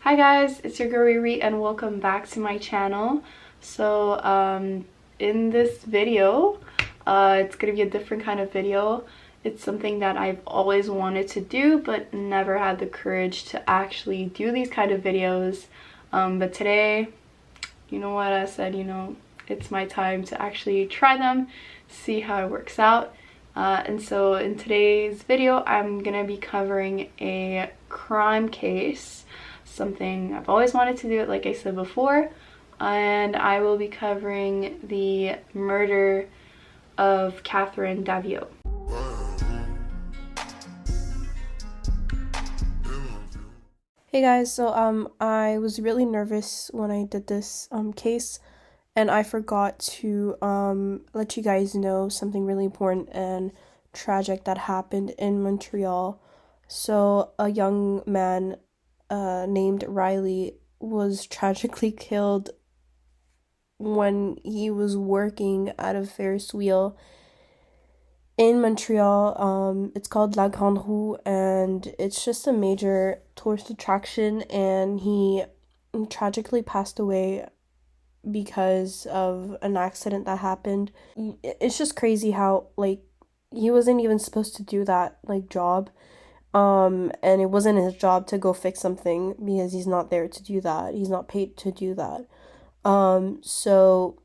Hi guys, it's your girl Riri and welcome back to my channel. In this video, it's gonna be a different kind of video. It's something that I've always wanted to do but never had the courage to actually do these kind of videos. But today, you know what, I said, it's my time to actually try them, see how it works out. And so in today's video, I'm gonna be covering a crime case, something I've always wanted to do, like I said before, and I will be covering the murder of Catherine Daviau. Hey guys, so I was really nervous when I did this case, and I forgot to let you guys know something really important and tragic that happened in Montreal. So a young man named Riley was tragically killed when he was working at a Ferris wheel in Montreal. It's called La Grande Roue, and it's just a major tourist attraction, and he tragically passed away because of an accident that happened. It's just crazy how, like, he wasn't even supposed to do that, like, job. And it wasn't his job to go fix something because he's not there to do that. He's not paid to do that. So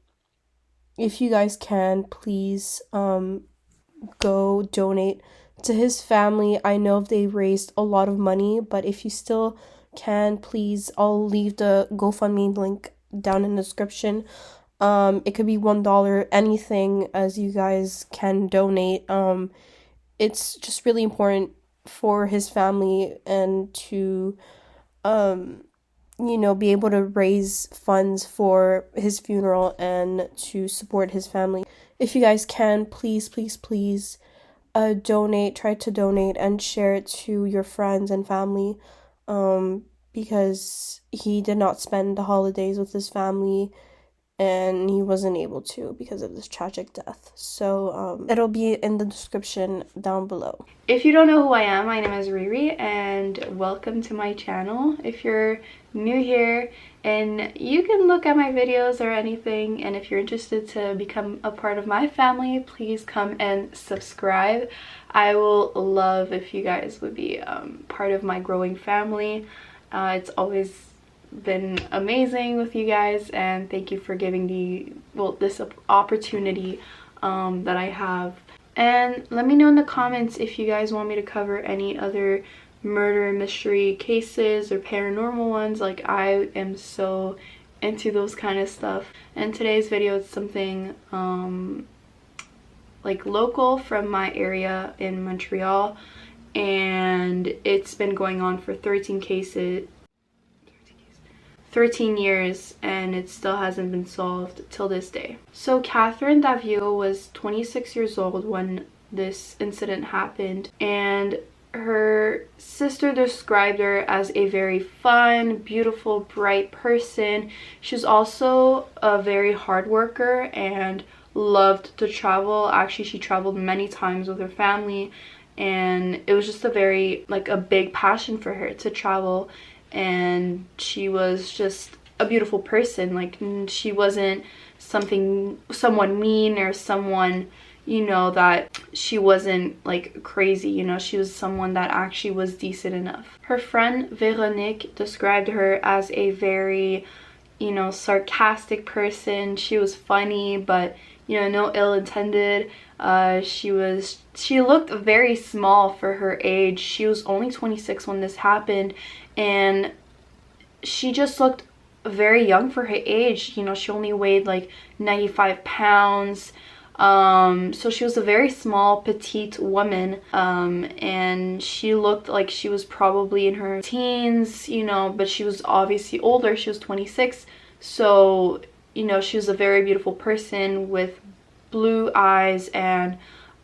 if you guys can, please, go donate to his family. I know they raised a lot of money, but if you still can, please, I'll leave the GoFundMe link down in the description. It could be $1, anything, as you guys can donate. It's just really important for his family and to be able to raise funds for his funeral and to support his family. If you guys can, please donate, try to donate and share it to your friends and family, because he did not spend the holidays with his family and he wasn't able to because of this tragic death. So it'll be in the description down below. If you don't know who I am, my name is Riri and welcome to my channel. If you're new here, and you can look at my videos or anything, and if you're interested to become a part of my family, please come and subscribe. I will love if you guys would be part of my growing family. It's always been amazing with you guys, and thank you for giving this opportunity that I have. And let me know in the comments if you guys want me to cover any other murder mystery cases or paranormal ones. Like, I am so into those kind of stuff. And today's video is something like local from my area in Montreal, and it's been going on for 13 years, and it still hasn't been solved till this day. So Catherine Daviau was 26 years old when this incident happened, and her sister described her as a very fun, beautiful, bright person. She was also a very hard worker and loved to travel. Actually, she traveled many times with her family, and it was just a big passion for her to travel. And she was just a beautiful person. Like, she wasn't someone mean or someone, that she wasn't like crazy, she was someone that actually was decent enough. Her friend Veronique described her as a very, sarcastic person. She was funny, but no ill intended. She looked very small for her age. She was only 26 when this happened, and she just looked very young for her age. She only weighed like 95 pounds. So she was a very small, petite woman, and she looked like she was probably in her teens, but she was obviously older. She was 26, so, she was a very beautiful person with blue eyes and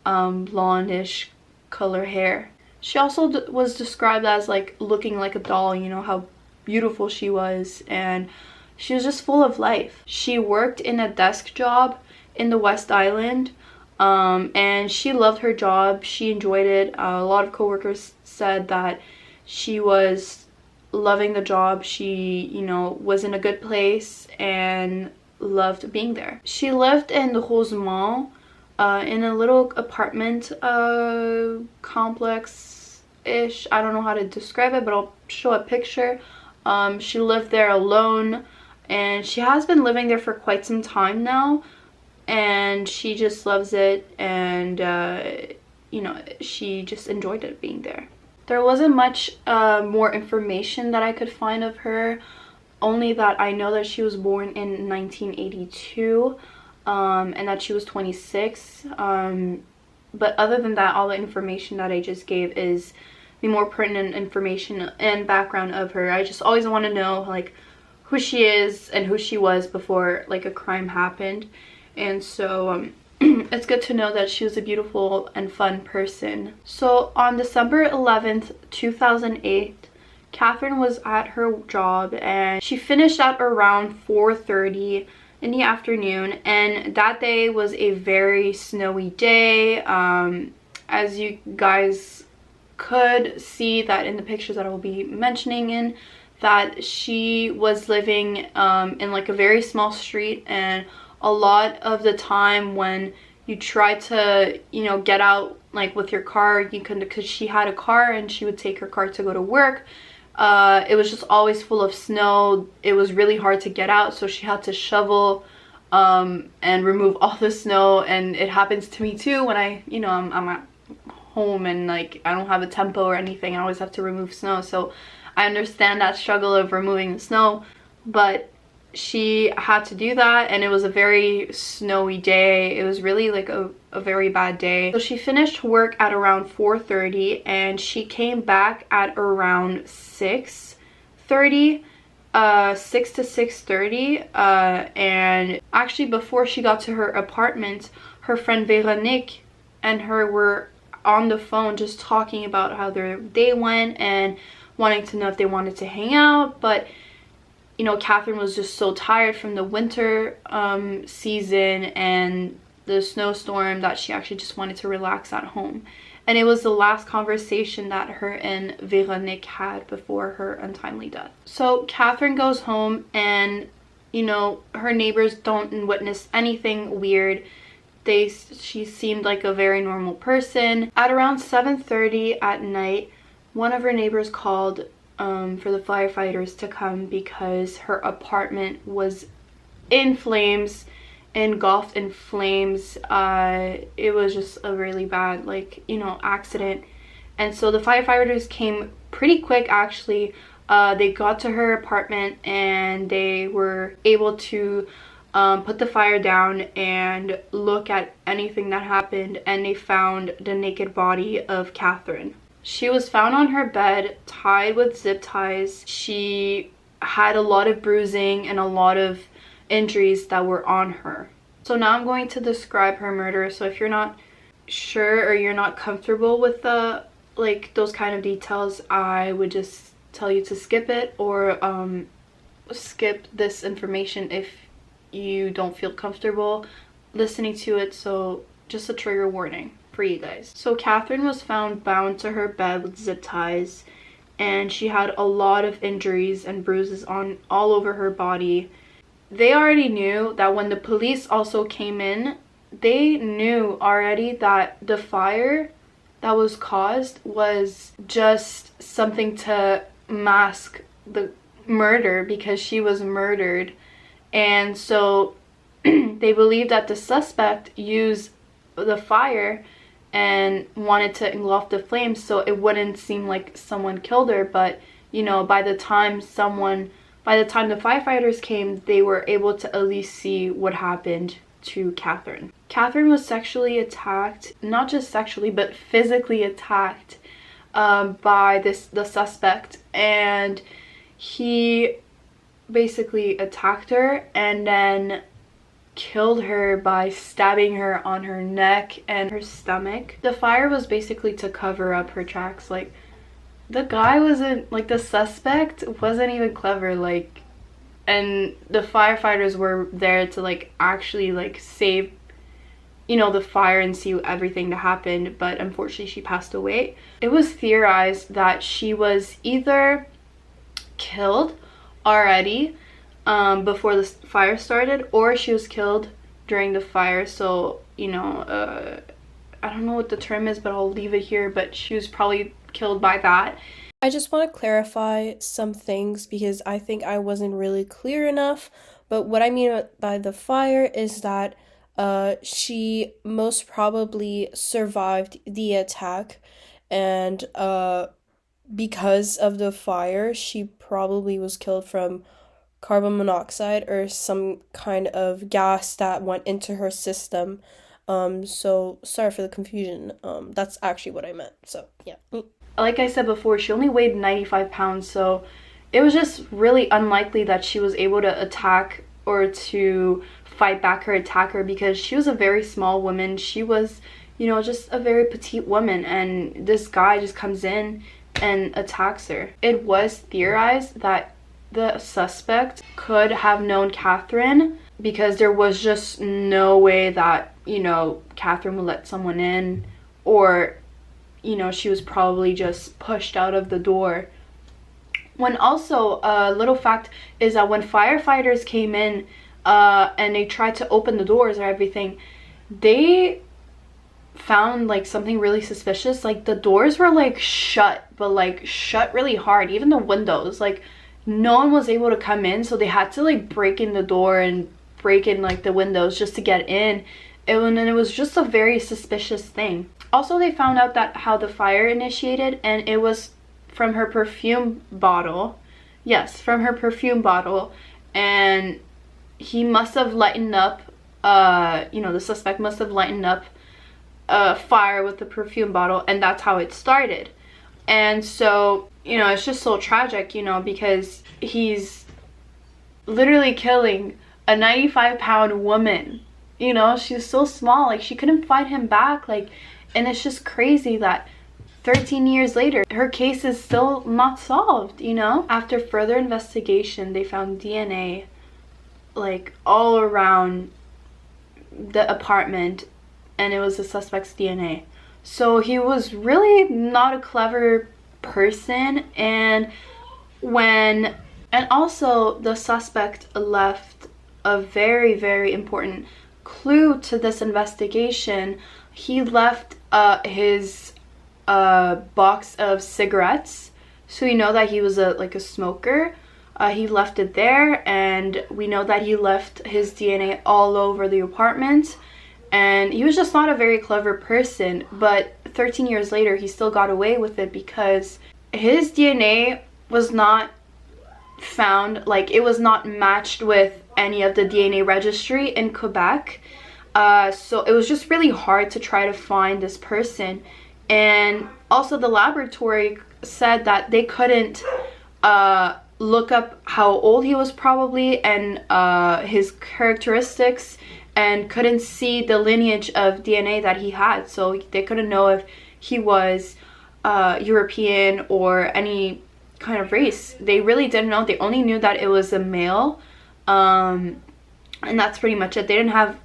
blondish color hair. She also was described as like looking like a doll, how beautiful she was, and she was just full of life. She worked in a desk job in the West Island, and she loved her job. She enjoyed it. A lot of coworkers said that she was loving the job. She, you know, was in a good place and loved being there. She lived in the Rosemont, in a little apartment complex-ish. I don't know how to describe it, but I'll show a picture. She lived there alone, and she has been living there for quite some time now, and she just loves it, and you know, she just enjoyed it being there. There wasn't much more information that I could find of her, only that I know that she was born in 1982, and that she was 26. But other than that, all the information that I just gave is the more pertinent information and background of her. I just always want to know, like, who she is and who she was before, like, a crime happened. And so it's good to know that she was a beautiful and fun person. So on December 11th, 2008, Catherine was at her job, and she finished at around 4:30 in the afternoon, and that day was a very snowy day. As you guys could see that in the pictures that I will be mentioning in, that she was living in like a very small street, and a lot of the time when you try to, you know, get out like with your car, you couldn't, because she had a car and she would take her car to go to work. It was just always full of snow. It was really hard to get out, so she had to shovel and remove all the snow. And it happens to me too when I, you know, I'm at home and like I don't have a tempo or anything. I always have to remove snow, so I understand that struggle of removing the snow. But she had to do that, and it was a very snowy day. It was really like a very bad day. So she finished work at around 4:30, and she came back at around 6:30, 6 to 6:30, and actually before she got to her apartment, her friend Veronique and her were on the phone just talking about how their day went and wanting to know if they wanted to hang out. But you know, Catherine was just so tired from the winter season and the snowstorm that she actually just wanted to relax at home. And it was the last conversation that her and Veronique had before her untimely death. So Catherine goes home, and you know, her neighbors don't witness anything weird. She seemed like a very normal person. At around 7:30 at night, one of her neighbors called for the firefighters to come because her apartment was in flames, engulfed in flames. It was just a really bad, like, you know, accident. And so the firefighters came pretty quick, actually. They got to her apartment, and they were able to put the fire down and look at anything that happened, and they found the naked body of Catherine. She was found on her bed, tied with zip ties. She had a lot of bruising and a lot of injuries that were on her. So now I'm going to describe her murder. So if you're not sure or you're not comfortable with the like those kind of details, I would just tell you to skip it, or skip this information if you don't feel comfortable listening to it. So just a trigger warning for you guys. So Catherine was found bound to her bed with zip ties, and she had a lot of injuries and bruises on all over her body. They already knew that when the police also came in, they knew already that the fire that was caused was just something to mask the murder, because she was murdered. And so they believed that the suspect used the fire and wanted to engulf the flames so it wouldn't seem like someone killed her. But you know, by the time the firefighters came, they were able to at least see what happened to Catherine. Catherine was sexually attacked, not just sexually but physically attacked by the suspect, and he basically attacked her and then killed her by stabbing her on her neck and her stomach. The fire was basically to cover up her tracks. Like, the guy wasn't, like, the suspect wasn't even clever, like, and the firefighters were there to like actually like save, you know, the fire and see everything that happened. But unfortunately she passed away. It was theorized that she was either killed already before the fire started, or she was killed during the fire. So, you know, I don't know what the term is, but I'll leave it here, but she was probably killed by that. I just want to clarify some things because I think I wasn't really clear enough. But what I mean by the fire is that she most probably survived the attack, and because of the fire, she probably was killed from carbon monoxide or some kind of gas that went into her system. So sorry for the confusion. That's actually what I meant. So yeah. Like I said before, she only weighed 95 pounds, so it was just really unlikely that she was able to attack or to fight back her attacker, because she was a very small woman. She was, you know, just a very petite woman, and this guy just comes in and attacks her. It was theorized that the suspect could have known Catherine, because there was just no way that, you know, Catherine would let someone in, or, you know, she was probably just pushed out of the door. When also, a little fact is that when firefighters came in and they tried to open the doors or everything, they found like something really suspicious. Like the doors were like shut, but like shut really hard. Even the windows, like no one was able to come in, so they had to like break in the door and break in like the windows just to get in. And it was just a very suspicious thing. Also, they found out that how the fire initiated, and it was from her perfume bottle. Yes, from her perfume bottle. And he must have lightened up, you know, the suspect must have lightened up fire with the perfume bottle, and that's how it started. And so, you know, it's just so tragic, you know, because he's literally killing a 95-pound woman. You know, she's so small, like she couldn't fight him back, like, and it's just crazy that 13 years later her case is still not solved, you know. After further investigation, they found DNA like all around the apartment, and it was the suspect's DNA. So he was really not a clever person. And also the suspect left a very, very important clue to this investigation. He left his box of cigarettes, so we know that he was a smoker. He left it there, and we know that he left his DNA all over the apartment. And he was just not a very clever person, but 13 years later he still got away with it because his DNA was not found, like it was not matched with any of the DNA registry in Quebec. So it was just really hard to try to find this person. And also the laboratory said that they couldn't look up how old he was probably, and his characteristics, and couldn't see the lineage of DNA that he had. So they couldn't know if he was European or any kind of race. They really didn't know. They only knew that it was a male, and that's pretty much it. They didn't have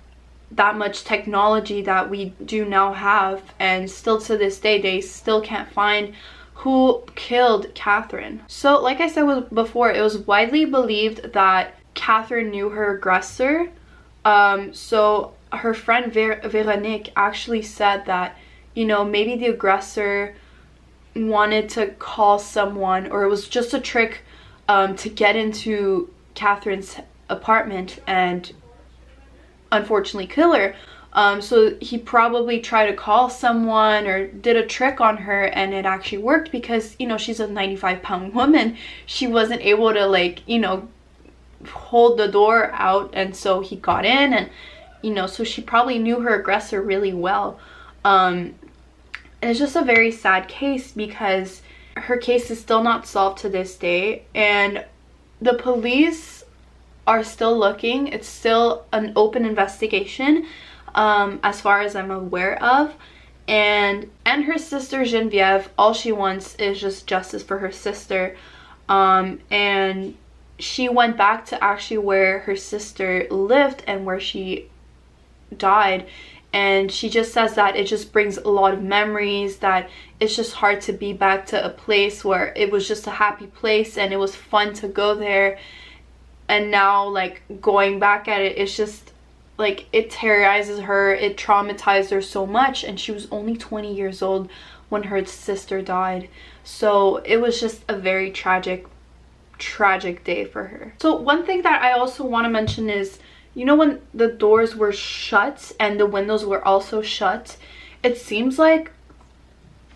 that much technology that we do now have, and still to this day they still can't find who killed Catherine. So like I said before, it was widely believed that Catherine knew her aggressor. So her friend Veronique actually said that, you know, maybe the aggressor wanted to call someone, or it was just a trick to get into Catherine's apartment and unfortunately kill her. So he probably tried to call someone or did a trick on her, and it actually worked because, you know, she's a 95-pound woman. She wasn't able to, like, you know, hold the door out, and so he got in, and, you know, so she probably knew her aggressor really well. And it's just a very sad case because her case is still not solved to this day, and the police are still looking. It's still an open investigation, as far as I'm aware of. And her sister Genevieve, all she wants is just justice for her sister. And she went back to actually where her sister lived and where she died, and she just says that it just brings a lot of memories, that it's just hard to be back to a place where it was just a happy place and it was fun to go there, and now like going back at it, it's just like it terrorizes her, it traumatized her so much, and she was only 20 years old when her sister died. So it was just a very tragic day for her. So one thing that I also want to mention is, you know, when the doors were shut and the windows were also shut, it seems like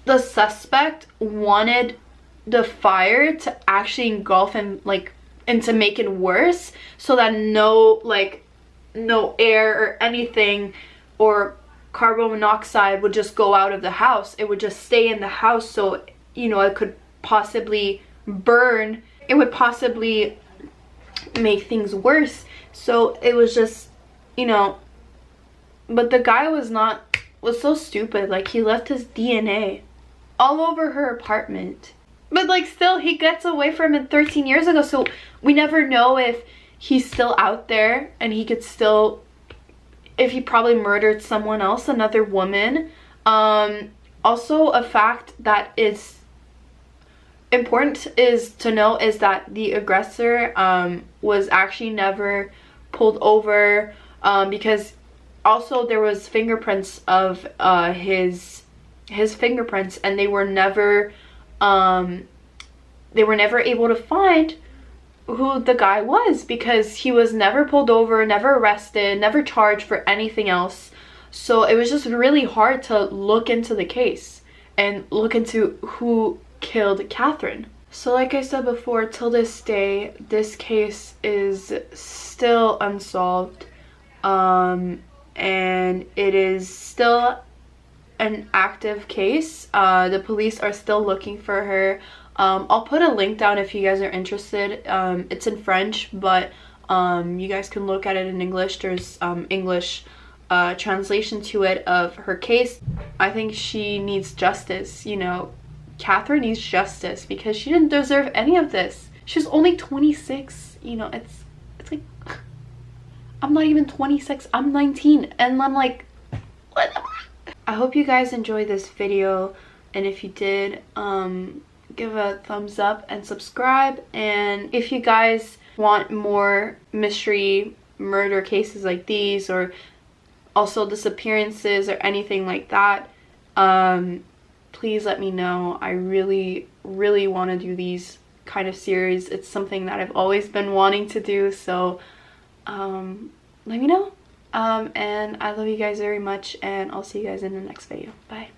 the suspect wanted the fire to actually engulf him, like, and to make it worse, so that no air or anything or carbon monoxide would just go out of the house. It would just stay in the house, so, you know, it could possibly burn. It would possibly make things worse. So it was just, you know, but the guy was so stupid. Like, he left his DNA all over her apartment. But like, still, he gets away from it 13 years ago, so we never know if he's still out there, and he could still, if he probably murdered someone else, another woman. Also, a fact that is important is to know is that the aggressor was actually never pulled over, because also there was fingerprints of his fingerprints, and they were never able to find who the guy was, because he was never pulled over, never arrested, never charged for anything else. So it was just really hard to look into the case and look into who killed Catherine. So like I said before, till this day, this case is still unsolved, and it is still an active case. The police are still looking for her. I'll put a link down if you guys are interested. It's in French, but you guys can look at it in English. There's English translation to it of her case. I think she needs justice, you know. Catherine needs justice because she didn't deserve any of this. She's only 26, you know. It's like, I'm not even 26, I'm 19, and I'm like, what? I hope you guys enjoyed this video, and if you did, give a thumbs up and subscribe. And if you guys want more mystery murder cases like these, or also disappearances or anything like that, please let me know. I really want to do these kind of series. It's something that I've always been wanting to do, so let me know. And I love you guys very much, and I'll see you guys in the next video. Bye.